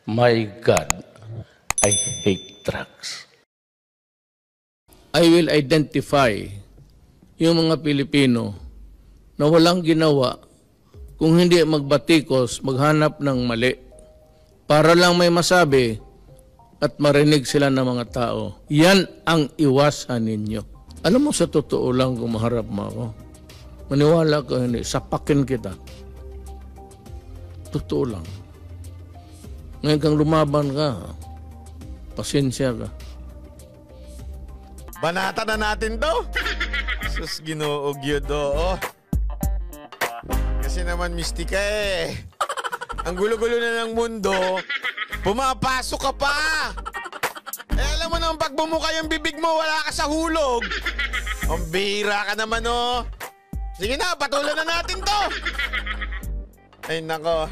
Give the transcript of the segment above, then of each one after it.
My God, I hate drugs. I will identify yung mga Pilipino na walang ginawa kung hindi magbatikos, maghanap ng mali. Para lang may masabi at marinig sila ng mga tao. Yan ang iwasan ninyo. Alam mo, sa totoo lang kung maharap mo ako, maniwala ka hindi, sapakin kita. Totoo lang. Ngayon kang lumaban ka, pasensya ka. Banata na natin to. Sus, Ginoog yun do. Kasi naman mistika eh. Ang gulo-gulo na ng mundo, pumapasok ka pa. Eh alam mo naman pag bumuka yung bibig mo, wala ka sa hulog. Ang bihira ka naman oh. Sige na, patulan na natin to. Ay nako.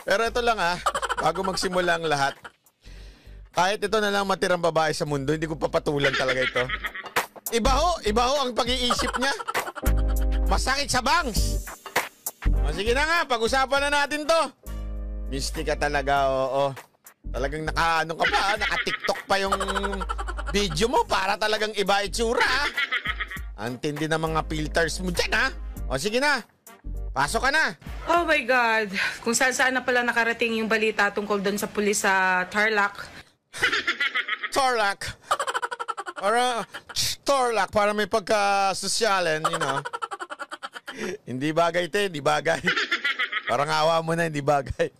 Pero ito lang bago magsimula ang lahat. Kahit ito na lang matirang babae sa mundo, hindi ko papatulan talaga ito. Iba ho ang pag-iisip niya. Masakit sa bangs. O sige na nga, pag-usapan na natin to. Misty ka talaga, oo. Talagang naka-TikTok pa yung video mo para talagang iba itsura. Ang tindi ng mga filters mo dyan O sige na. Pasok ka na. Oh my God. Kung saan na pala nakarating yung balita tungkol doon sa pulis sa Tarlac. Tarlac. Tarlac para may pagka-sosyalen, you know. Hindi bagay hindi bagay. Parang awa mo na, hindi bagay.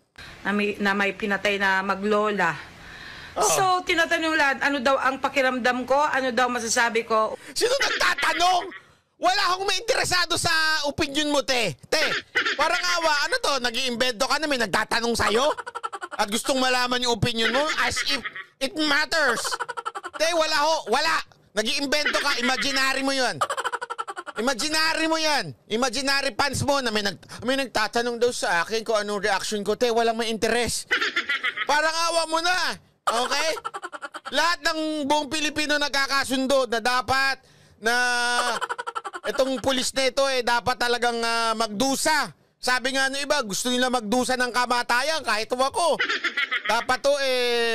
Na may pinatay na maglola. So, tinatanong lahat, ano daw ang pakiramdam ko? Ano daw masasabi ko? Sino nagtatanong? Wala akong mainteresado sa opinion mo, te. Parang awa, ano to? Nag-iimbento ka na may nagtatanong sa'yo? At gustong malaman yung opinion mo as if it matters. Te, wala. Nag-iimbento ka, imaginary mo yun. Imaginary fans mo na may nagtatanong daw sa akin kung anong reaction ko. Te, walang may interes. Parang awa mo na. Okay? Lahat ng buong Pilipino nagkakasundo na dapat na itong pulis na ito dapat talagang magdusa. Sabi nga ng iba, gusto nila magdusa ng kamatayan kahit ako. Dapat to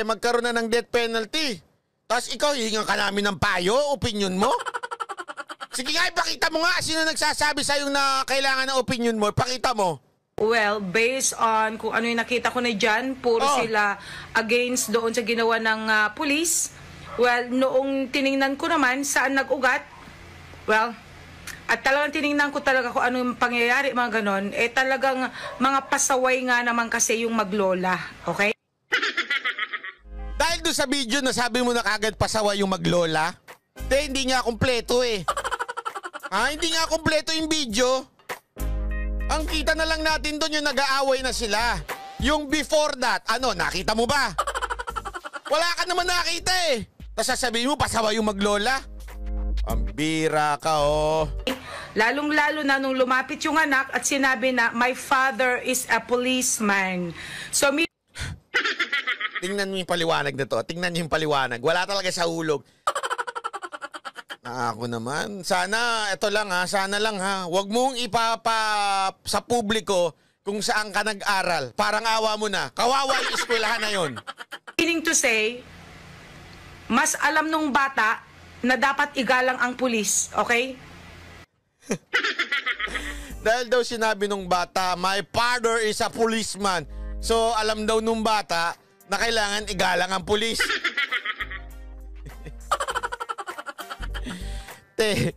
magkaroon na ng death penalty. Tapos ikaw, hihingan ka namin ng payo, opinion mo? Sige nga, ipakita mo nga. Sino nagsasabi sa'yo na kailangan ng opinion mo? Pakita mo. Well, based on kung ano yung nakita ko na dyan, puro sila against doon sa ginawa ng police. Well, noong tiningnan ko naman saan nag-ugat, well, at talagang tiningnan ko talaga kung ano yung pangyayari, mga ganon, talagang mga pasaway nga naman kasi yung maglola, okay? Dahil doon sa video na sabi mo na kagad pasaway yung maglola, hindi nga kompleto hindi nga kompleto yung video. Ang kita na lang natin doon yung nag-aaway na sila. Yung before that, nakita mo ba? Wala ka naman nakita Tapos sasabihin mo, pasaway yung maglola? Ang bira ka Lalong-lalo na nung lumapit yung anak at sinabi na, my father is a policeman. So, tingnan mo yung paliwanag na to. Tingnan niyo yung paliwanag. Wala talaga sa hulog. Ako naman. Sana, ito lang sana lang Huwag mong sa publiko kung saan ka nag-aral. Parang awa mo na. Kawawa yung eskwelahan na yun. Meaning to say, mas alam nung bata na dapat igalang ang pulis, okay? Dahil daw sinabi nung bata, my father is a policeman. So, alam daw nung bata na kailangan igalang ang pulis.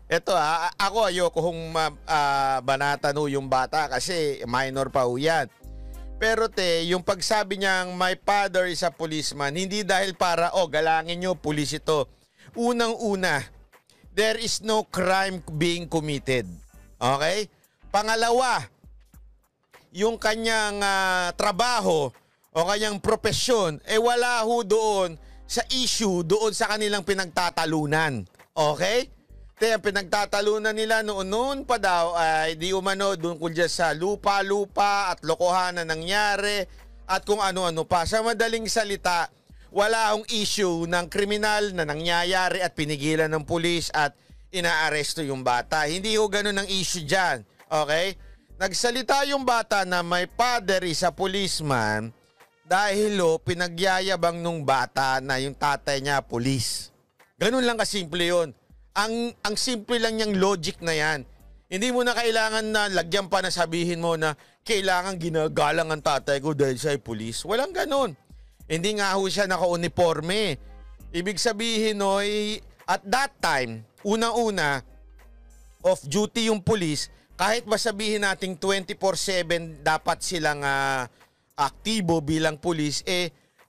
Eto ako ayoko kung banatan yung bata kasi minor pa yan. Pero yung pagsabi niyang my father is a policeman, hindi dahil para galangin nyo, pulis ito. Unang-una, there is no crime being committed. Okay? Pangalawa, yung kanyang trabaho o kanyang profesyon, wala ho doon sa issue doon sa kanilang pinagtatalunan. Okay? Ang pinagtatalunan nila noon pa daw ay di umano doon dyan sa lupa-lupa at lokohan na nangyari at kung ano-ano pa. Sa madaling salita, wala akong issue ng kriminal na nangyayari at pinigilan ng pulis at inaaresto yung bata. Hindi ho ganun ang issue dyan. Okay? Nagsalita yung bata na my father is a policeman dahil pinagyayabang nung bata na yung tatay niya pulis. Ganun lang kasimple yun. Ang simple lang niyang logic na yan. Hindi mo na kailangan na lagyan pa na sabihin mo na kailangan ginagalang ang tatay ko dahil siya ay pulis. Walang ganun. Hindi nga ho siya naka-uniforme. Ibig sabihin at that time, unang-una, off-duty yung pulis, kahit ba sabihin nating 24/7 dapat silang aktibo bilang pulis,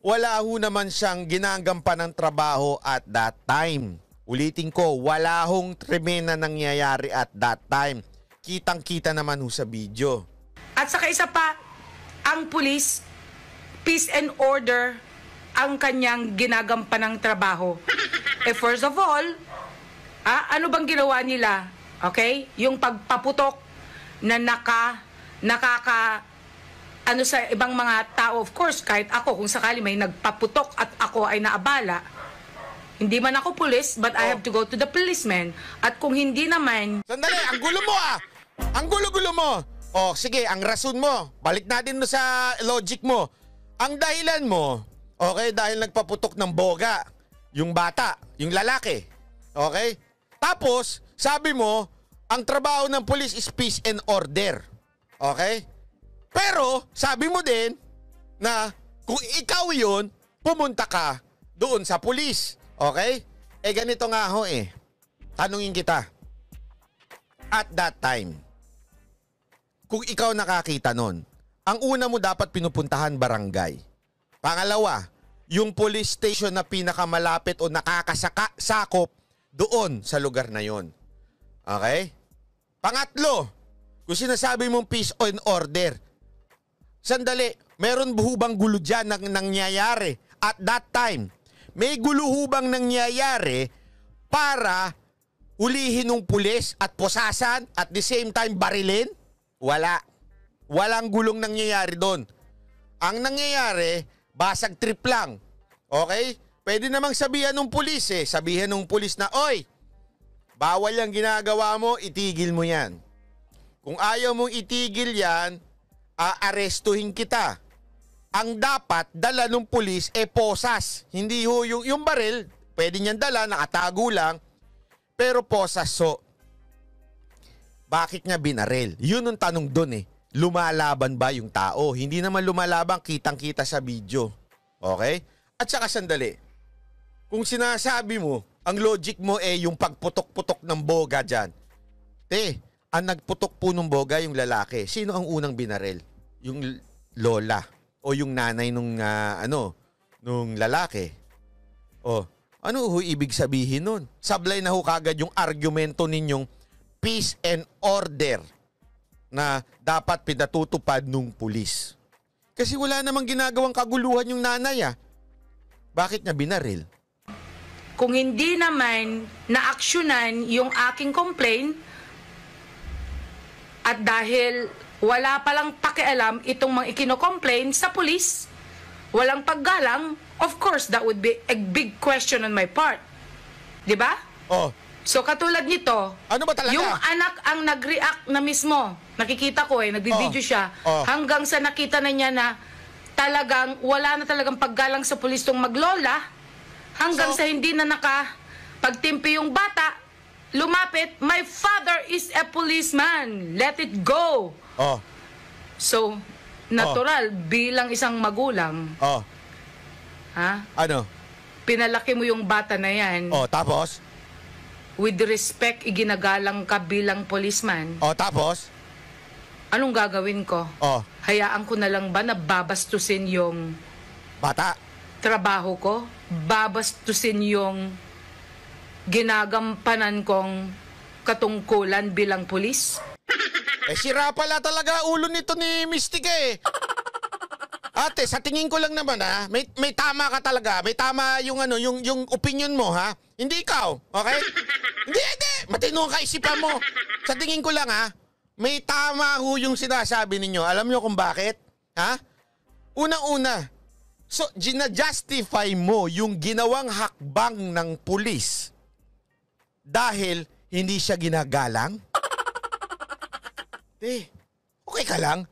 wala ho naman siyang ginagampan ng trabaho at that time. Ulitin ko, wala hong krimen na nangyayari at that time. Kitang-kita naman ho sa video. At saka isa pa, ang pulis, peace and order ang kanyang ginagampan ng trabaho. First of all, ano bang ginawa nila? Okay? Yung pagpaputok na sa ibang mga tao, of course, kahit ako, kung sakali may nagpaputok at ako ay naabala, hindi man ako pulis, but I have to go to the policeman. At kung hindi naman... Sandali, ang gulo mo Ang gulo-gulo mo! Sige, ang rason mo. Balik natin sa logic mo. Ang dahilan mo, okay, dahil nagpaputok ng boga, yung bata, yung lalaki. Okay? Tapos, sabi mo, ang trabaho ng pulis is peace and order. Okay? Pero, sabi mo din na kung ikaw yun, pumunta ka doon sa pulis. Okay? Ganito nga ho Tanungin kita. At that time, kung ikaw nakakita nun, ang una mo dapat pinupuntahan barangay. Pangalawa, yung police station na pinakamalapit o nakakasakop doon sa lugar na yon. Okay? Pangatlo, kung sinasabi mong peace and order, sandali, meron hubang gulo dyan na nangyayari at that time? May gulo hubang nangyayari para hulihin ng pulis at posasan at the same time barilin? Wala. Walang gulong nangyayari doon. Ang nangyayari, basag trip lang. Okay? Pwede namang sabihan ng pulis Sabihan ng pulis na, oy, bawal yung ginagawa mo, itigil mo yan. Kung ayaw mong itigil yan, aarestuhin kita. Ang dapat dala ng pulis posas. Hindi ho yung baril, pwede niyan dala, nakatago lang, pero posas. So, bakit niya binaril? Yun ang tanong doon Lumalaban ba yung tao? Hindi naman lumalaban, kitang-kita sa video. Okay? At saka sandali, kung sinasabi mo, ang logic mo yung pagputok-putok ng boga dyan. Ang nagputok po ng boga yung lalaki. Sino ang unang binaril? Yung lola o yung nanay nung lalaki. Ano ho ibig sabihin nun? Sablay na ho kagad yung argumento ninyong peace and order na dapat pinatutupad nung pulis. Kasi wala namang ginagawang kaguluhan yung nanay Bakit niya binaril? Kung hindi naman na-aksyonan yung aking complaint at dahil wala palang pakialam itong mga ikino-complain sa pulis, walang paggalang, of course, that would be a big question on my part. Diba? So katulad nito, ano ba talaga? Yung anak ang nag-react na mismo. Nakikita ko nagbi-video siya. Hanggang sa nakita na niya na talagang wala na talagang paggalang sa pulis tong maglola. Hanggang sa hindi na nakapagtimpi yung bata, lumapit, my father is a policeman. Let it go. So, natural, bilang isang magulang. Ano? Pinalaki mo yung bata na yan. Tapos? With respect, iginagalang ka bilang policeman. Tapos? Anong gagawin ko? Hayaan ko na lang ba na babastusin yung bata? Trabaho ko? Babastusin yung ginagampanan kong katungkulan bilang pulis? Sira pala talaga ulo nito ni Mystica Ate, sa tingin ko lang naman may tama ka talaga. May tama yung yung opinion mo Hindi ikaw, okay? Hindi. Matino ang kaisipan mo. Sa tingin ko lang may tama ho yung sinasabi ninyo. Alam niyo kung bakit? Unang-una, so gina-justify mo yung ginawang hakbang ng pulis dahil hindi siya ginagalang? Okay ka lang?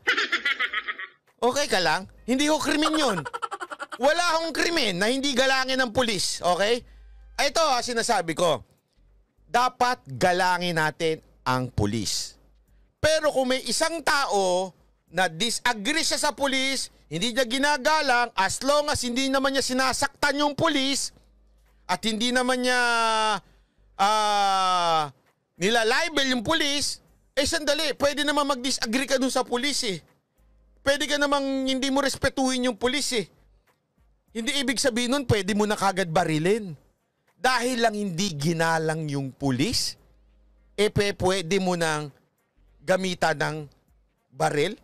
Okay ka lang? Hindi ko krimen yun. Wala akong krimen na hindi galangin ng pulis, okay? Ito sinasabi ko. Dapat galangin natin ang pulis. Pero kung may isang tao na disagree siya sa pulis, hindi niya ginagalang, as long as hindi naman niya sinasaktan yung pulis at hindi naman niya nilalibel yung pulis, sandali, pwede naman mag-disagree ka dun sa pulis eh. Pwede ka namang hindi mo respetuhin yung pulis eh. Hindi ibig sabihin nun, pwede mo na kagad barilin. Dahil lang hindi ginalang yung pulis, pwede mo nang gamitan ng baril.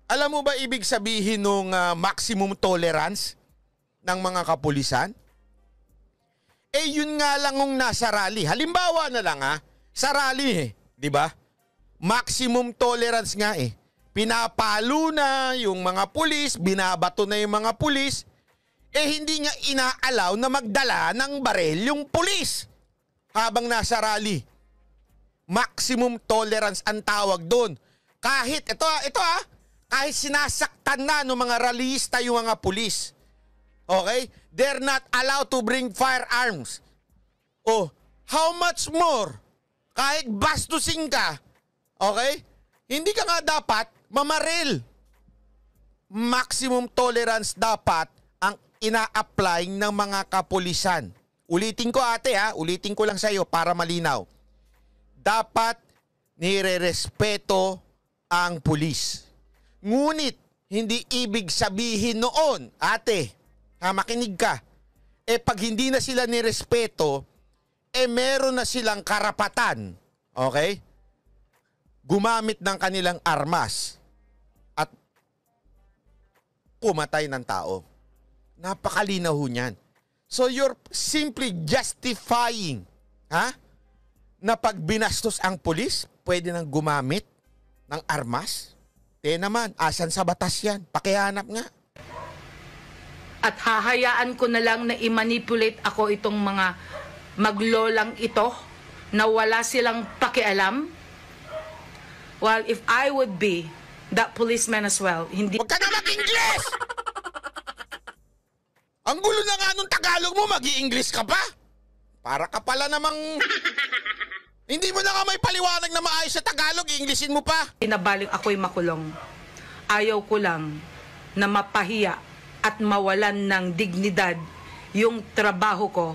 Alam mo ba ibig sabihin ng maximum tolerance ng mga kapulisan? Yun nga lang ng nasa rally. Halimbawa na lang sa rally di ba? Maximum tolerance nga Pinapalo na yung mga pulis, binabato na yung mga pulis, hindi nga inaalaw na magdala ng baril yung pulis habang nasa rally. Maximum tolerance ang tawag doon. Kahit, kahit sinasaktan na ng mga rallyista yung mga pulis. Okay? They're not allowed to bring firearms. How much more? Kahit bastusin ka, okay? Hindi ka nga dapat mamaril. Maximum tolerance dapat ang ina-apply ng mga kapulisan. Ulitin ko ulitin ko lang sa iyo para malinaw. Dapat nire-respeto ang pulis. Ngunit hindi ibig sabihin noon, makinig ka, pag hindi na sila nirespeto, meron na silang karapatan, okay? Gumamit ng kanilang armas at pumatay ng tao. Napakalinaw niyan. So you're simply justifying, na pag binastos ang pulis, pwede nang gumamit ng armas? Naman, asan sa batas yan? Pakihanap nga. At hahayaan ko na lang na i-manipulate ako itong mga maglolang ito na wala silang pakialam. Well, if I would be that policeman as well, hindi... Huwag ka na mag-Ingles! Ang gulo na nga nung Tagalog mo, mag-i-Ingles ka pa? Para ka pala namang... Hindi mo na nga may paliwanag na maayos sa Tagalog, i-Englishin mo pa. Tinabaling ako'y makulong. Ayaw ko lang na mapahiya at mawalan ng dignidad yung trabaho ko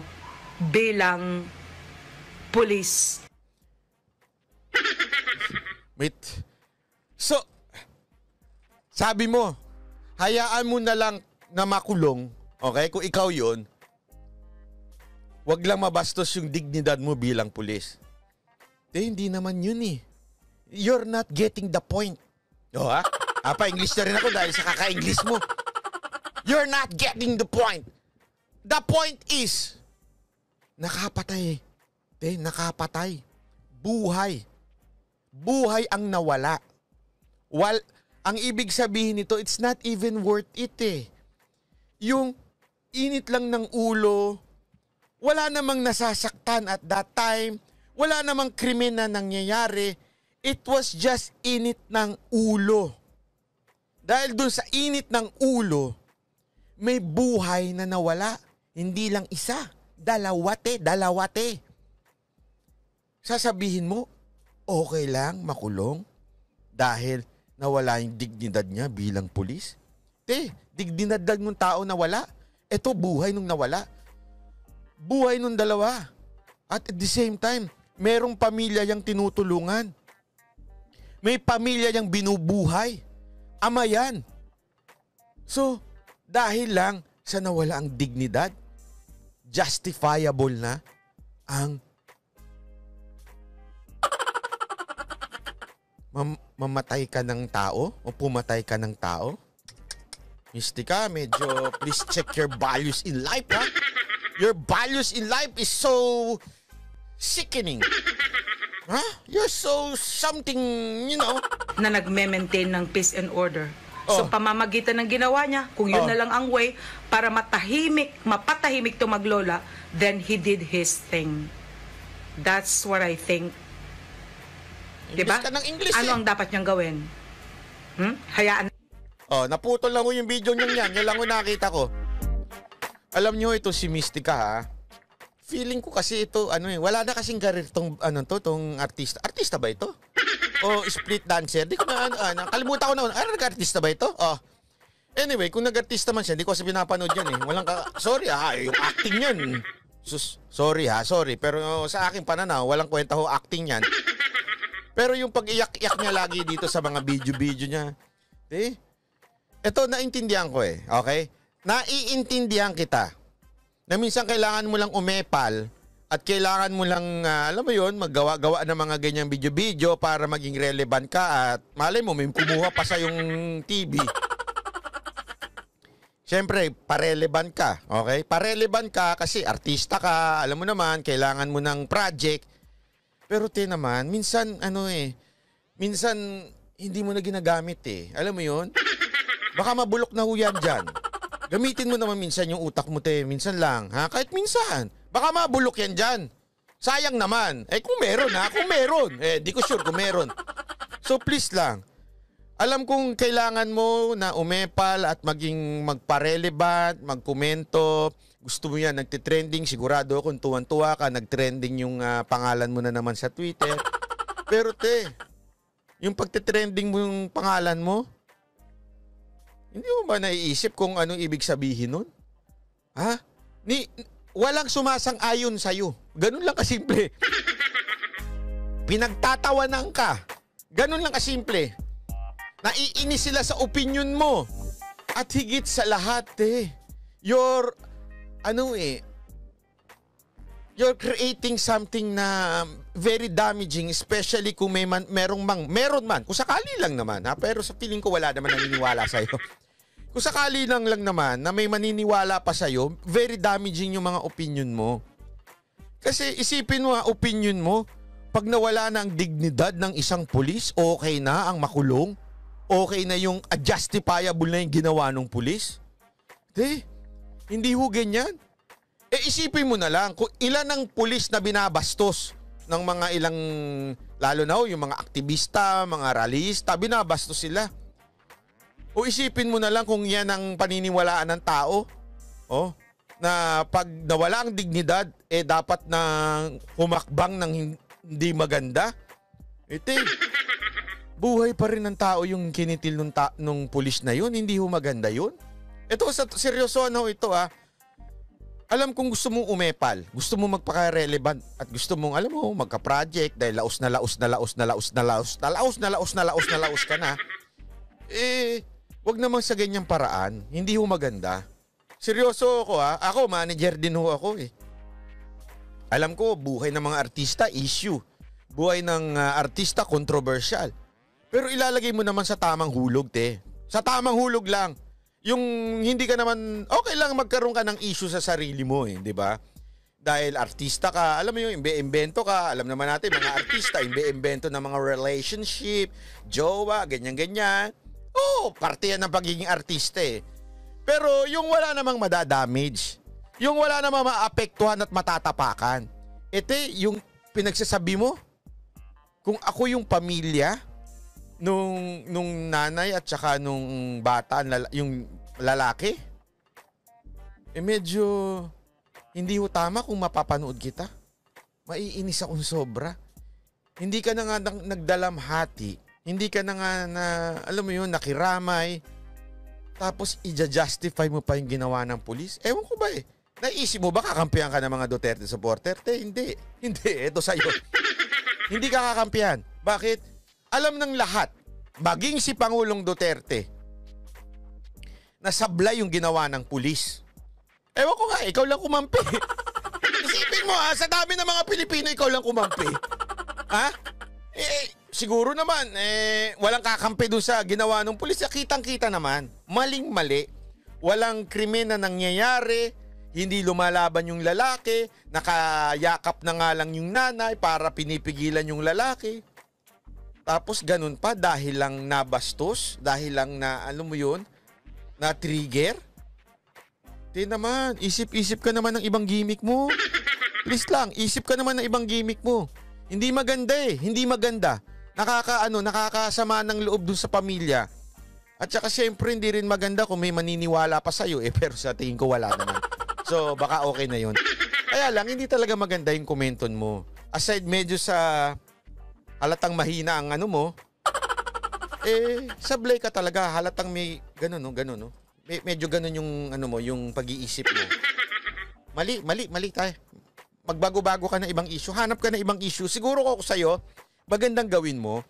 bilang pulis. Wait. So, sabi mo, hayaan mo na lang na makulong, okay? Kung ikaw yun, wag lang mabastos yung dignidad mo bilang pulis. Hindi naman yun You're not getting the point. Pa-English na rin ako dahil sa kaka-English mo. You're not getting the point. The point is, nakapatay. Nakapatay. Buhay. Buhay ang nawala. Ang ibig sabihin nito, it's not even worth it Yung init lang ng ulo, wala namang nasasaktan at that time, wala namang krimen na nangyayari. It was just init ng ulo. Dahil dun sa init ng ulo, may buhay na nawala. Hindi lang isa, dalawate. Sasabihin mo, okay lang makulong dahil nawala yung dignidad niya bilang pulis? Dignidad ng tao nawala. Ito, buhay nung nawala. Buhay nung dalawa. At at the same time, merong pamilya yang tinutulungan. May pamilya yang binubuhay. Ama yan. So, dahil lang sa nawala ang dignidad, justifiable na ang mamatay ka ng tao o pumatay ka ng tao? Mystica, medyo please check your values in life, Your values in life is so sickening. You're so something, Na nagme-maintain ng peace and order. So pamamagitan ng ginawa niya, kung yun na lang ang way para mapatahimik to maglola, then he did his thing. That's what I think. Diba? English ka ng English Ano ang dapat niyang gawin? Hayaan. Naputol lang ko yung video niyan. Yan lang ko nakita ko. Alam nyo, ito si Mystica ha. Feeling ko kasi ito, wala na kasing karir tong, tong artista. Artista ba ito? O split dancer? Di ko na, kalimutan ko na, nag-artista ba ito? Oh. Anyway, kung nag-artista man siya, hindi ko kasi pinapanood yan eh. Sorry yung acting yan. Sorry. Pero sa aking pananaw, walang kwenta ho acting yan. Pero yung pag-iyak-iyak niya lagi dito sa mga video-video niya, ito, naintindihan ko eh. Okay? Naiintindihan kita na minsan kailangan mo lang umepal at kailangan mo lang, alam mo yun, maggawa-gawa ng mga ganyang video-video para maging relevant ka at malay mo, may kumuha pa sa yung TV. Siyempre, parelevant ka, okay? Parelevant ka kasi artista ka, alam mo naman, kailangan mo ng project. Pero naman, minsan, minsan hindi mo na ginagamit eh. Alam mo yun? Baka mabulok na ho yan dyan. Gamitin mo naman minsan yung utak mo, minsan lang, ha? Kahit minsan. Baka mabulok yan dyan. Sayang naman. Kung meron, ha? Kung meron. Di ko sure kung meron. So, please lang. Alam kong kailangan mo na umepal at maging magparelevant, magkomento. Gusto mo yan, nagtitrending. Sigurado kung tuwan-tuwa ka, nagtrending yung pangalan mo na naman sa Twitter. Pero yung pagtitrending mo yung pangalan mo, hindi mo ba naiisip kung anong ibig sabihin nun? Ha? Walang sumasang-ayon sa'yo. Ganun lang kasimple. Pinagtatawanan ka. Ganun lang kasimple. Naiinis sila sa opinion mo. At higit sa lahat, you're creating something na very damaging, especially kung meron man. Kung sakali lang naman, ha? Pero sa feeling ko wala naman naniniwala sa'yo. Kung sakali lang naman na may maniniwala pa sa'yo, very damaging yung mga opinion mo. Kasi isipin mo opinion mo, pag nawala na ang dignidad ng isang pulis, okay na ang makulong? Okay na yung justifiable na yung ginawa ng pulis? Hindi ho ganyan. Isipin mo na lang, kung ilan ang pulis na binabastos ng mga ilang, lalo na yung mga aktivista, mga rallyista, binabastos sila. O isipin mo na lang kung yan ang paniniwalaan ng tao, na pag nawala ang dignidad, dapat na humakbang ng hindi maganda. Buhay pa rin ng tao yung kinitil nung pulis na yun, hindi ho maganda yun. Ito, seryoso ito Alam kong gusto mong umepal, gusto mong magpaka-relevant at gusto mong, alam mo, magka-project dahil laos ka na. Wag naman sa ganyang paraan, hindi ho maganda. Seryoso ako ako manager din ho ako Alam ko, buhay ng mga artista, issue. Buhay ng artista, controversial. Pero ilalagay mo naman sa tamang hulog, Sa tamang hulog lang. Yung hindi ka naman, okay lang magkaroon ka ng issue sa sarili mo di ba? Dahil artista ka, alam mo yung imbe-imbento ka, alam naman natin mga artista, imbe-imbento ng mga relationship, jowa, ganyan-ganyan. Parte yan ng pagiging artista Pero yung wala namang madadamage, yung wala namang maapektuhan at matatapakan, yung pinagsasabi mo, kung ako yung pamilya, nung nanay at saka nung bata, yung lalaki, medyo hindi ho tama kung mapapanood kita. Maiinis akong sobra. Hindi ka na nga nagdalamhati. Hindi ka na nga alam mo yun, nakiramay. Tapos i-justify mo pa yung ginawa ng pulis. Ewan ko ba Naisip mo ba kakampihan ka ng mga Duterte supporter? Hindi. Ito sa'yo. Hindi ka kakampihan. Bakit? Alam ng lahat, maging si Pangulong Duterte, na sablay yung ginawa ng pulis. Ewan ko nga, ikaw lang kumampi. Isipin mo sa dami ng mga Pilipino, ikaw lang kumampi. Siguro naman, walang kakampi doon sa ginawa ng pulis. Kitang-kita naman, maling-mali. Walang krimen na nangyayari, hindi lumalaban yung lalaki, nakayakap na nga lang yung nanay para pinipigilan yung lalaki. Tapos ganun pa dahil lang nabastos, dahil lang na, alam mo yun, na trigger. Naman, isip-isip ka naman ng ibang gimmick mo. Please lang, isip ka naman ng ibang gimmick mo. Hindi maganda hindi maganda. Nakakasama ng loob dun sa pamilya. At saka syempre hindi rin maganda kung may maniniwala pa sa'yo pero sa tingin ko wala naman. So, baka okay na yun. Kaya lang, hindi talaga maganda yung komenton mo. Aside medyo sa halatang mahina ang ano mo, sablay ka talaga. Halatang may ganun, no? Medyo ganun yung ano mo, yung pag-iisip mo. Mali tayo. Magbago-bago ka ng ibang issue. Hanap ka ng ibang issue. Siguro ko sa'yo, magandang gawin mo,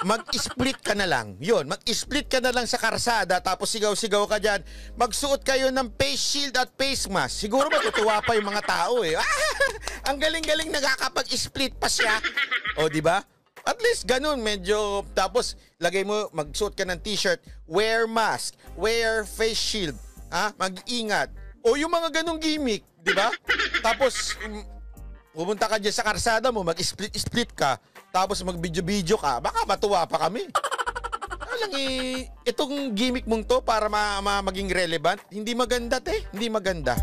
mag-split ka na lang. Yun, mag-split ka na lang sa karsada tapos sigaw-sigaw ka dyan. Magsuot kayo ng face shield at face mask. Siguro matutuwa pa yung mga tao eh. Ang galing-galing nakakapag-split pa siya. O, di ba? At least ganun, medyo, tapos lagay mo, magsuot ka ng t-shirt, wear mask, wear face shield, mag-ingat. O yung mga ganung gimmick, di ba? Tapos, pumunta ka dyan sa karsada mo, mag-split ka, tapos mag-video-video ka, baka matuwa pa kami. Alang itong gimmick mong to para maging relevant, hindi maganda, te. Hindi maganda.